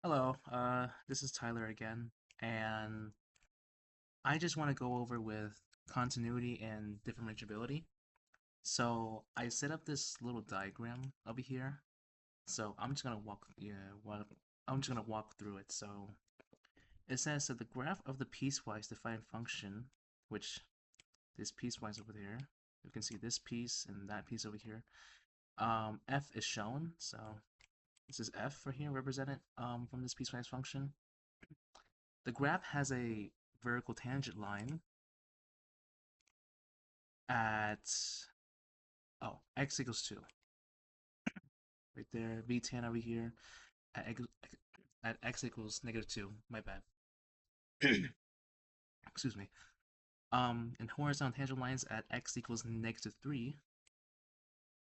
Hello, this is Tyler again, and I just want to go over with continuity and differentiability. So I set up this little diagram over here. So I'm just gonna I'm just gonna walk through it. So it says that the graph of the piecewise defined function, which is piecewise over there, you can see this piece and that piece over here. F is shown, so this is F for here represented from this piecewise function. The graph has a vertical tangent line at x equals 2 right there, v10 over here at x equals -2, my bad. Excuse me. And horizontal tangent lines at x equals -3,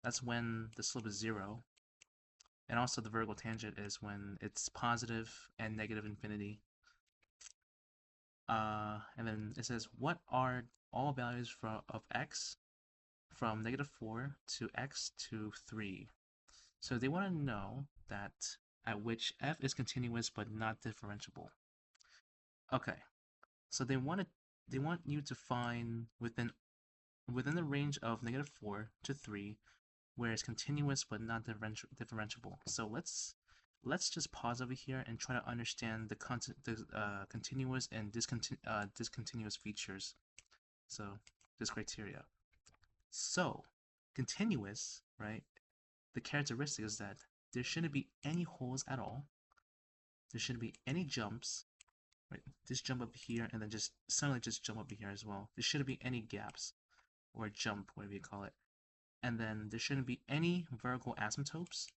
that's when the slope is 0, and also the vertical tangent is when it's positive and negative infinity. And then it says, what are all values of x from -4 to x to 3? So they want to know that at which f is continuous but not differentiable. Okay, so they want you to find within the range of -4 to 3 where it's continuous but not differentiable. So let's just pause over here and try to understand the continuous and discontinuous features. So this criteria. So continuous, right? The characteristic is that there shouldn't be any holes at all. There shouldn't be any jumps, right? Just jump up here and then just suddenly just jump up here as well. There shouldn't be any gaps or jump, whatever you call it. And then there shouldn't be any vertical asymptotes.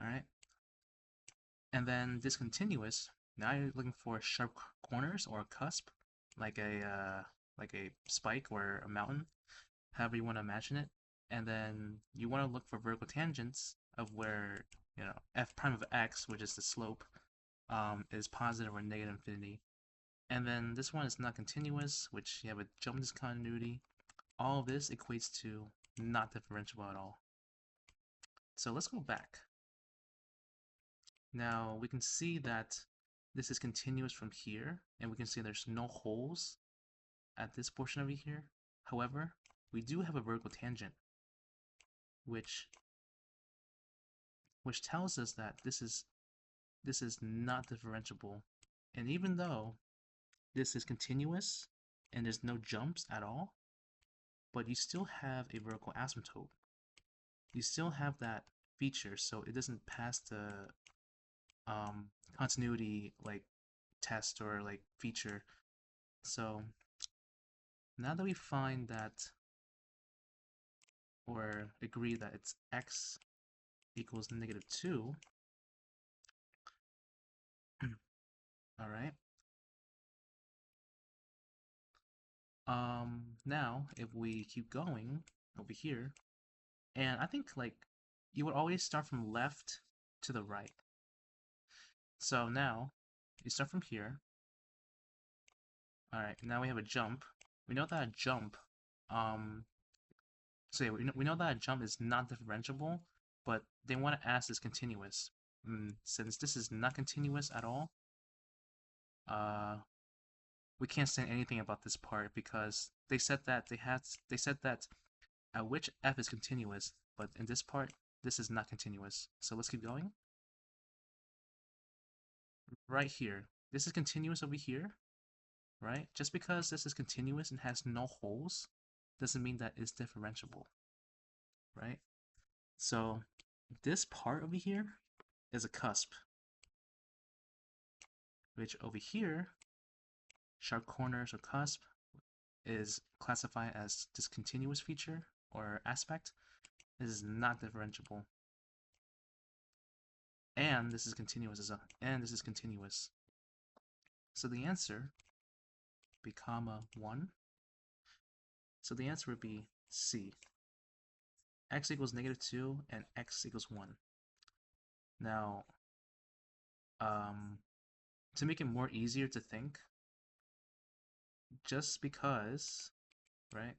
All right. And then discontinuous. Now you're looking for sharp corners or a cusp, like a spike or a mountain, however you want to imagine it. And then you want to look for vertical tangents of where f prime of x, which is the slope, is positive or negative infinity. And then this one is not continuous, which you have a jump discontinuity. All of this equates to not differentiable at all. So let's go back. Now we can see that this is continuous from here, and we can see there's no holes at this portion over here. However, we do have a vertical tangent, which tells us that this is not differentiable. And even though this is continuous and there's no jumps at all, but you still have a vertical asymptote. You still have that feature, so it doesn't pass the continuity like test or like feature. So now that we find that or agree that it's x equals -2, all right. Now if we keep going over here, and I think like you would always start from left to the right. So now you start from here. All right, now we have a jump. We know that a jump, so yeah, we know that a jump is not differentiable, but they want to ask is continuous. Since this is not continuous at all, we can't say anything about this part because they said that at which f is continuous, but in this part, this is not continuous. So let's keep going. Right here, this is continuous over here, right? Just because this is continuous and has no holes doesn't mean that it's differentiable, right? So this part over here is a cusp, which over here, sharp corners or cusp, is classified as discontinuous feature or aspect. This is not differentiable. And this is continuous as well. And this is continuous. So the answer be comma 1. So the answer would be C. X equals -2 and x equals 1. Now, to make it more easier to think, just because, right?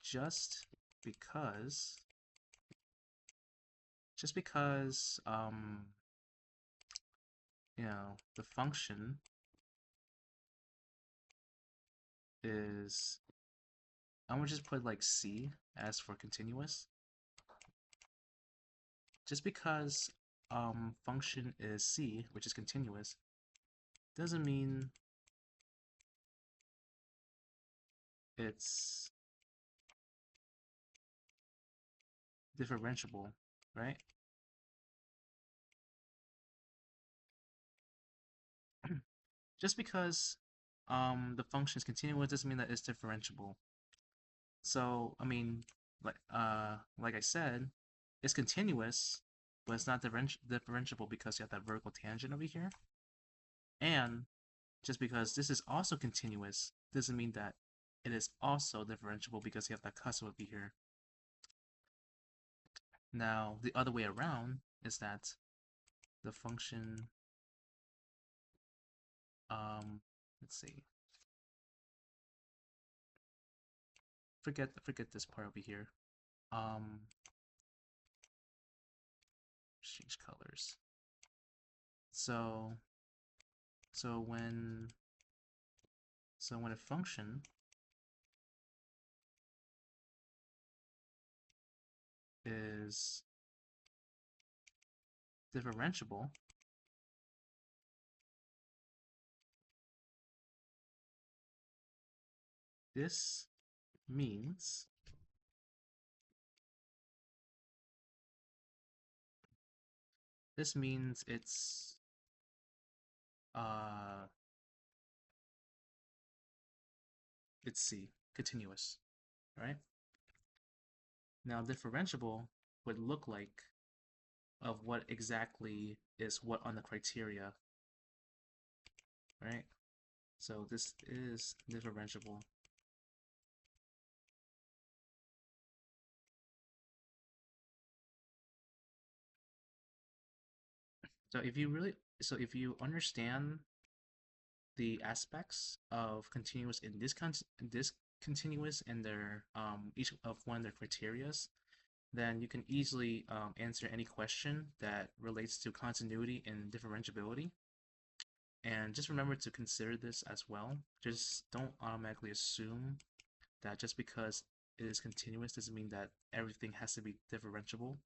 Just because the function is, I'm gonna just put like C as for continuous. Just because function is C, which is continuous, doesn't mean it's differentiable, right? Just because the function is continuous doesn't mean that it's differentiable. So I mean, like I said, it's continuous, but it's not differentiable because you have that vertical tangent over here. And just because this is also continuous doesn't mean that it is also differentiable because you have that cusp over here. Now, the other way around is that the function, let's see, forget this part over here. Change colors. So when a function is differentiable, this means it's C, continuous, right? Now differentiable would look like of what exactly is what on the criteria, right? So this is differentiable. So if you understand the aspects of continuous and discontinuous and their each of one of their criterias, then you can easily answer any question that relates to continuity and differentiability. And just remember to consider this as well. Just don't automatically assume that just because it is continuous doesn't mean that everything has to be differentiable.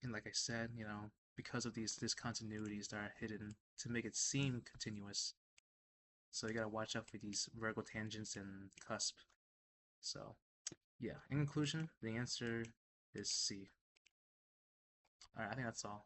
And like I said, because of these discontinuities that are hidden to make it seem continuous, so you gotta watch out for these vertical tangents and cusp. So yeah, in conclusion, the answer is C. Alright, I think that's all.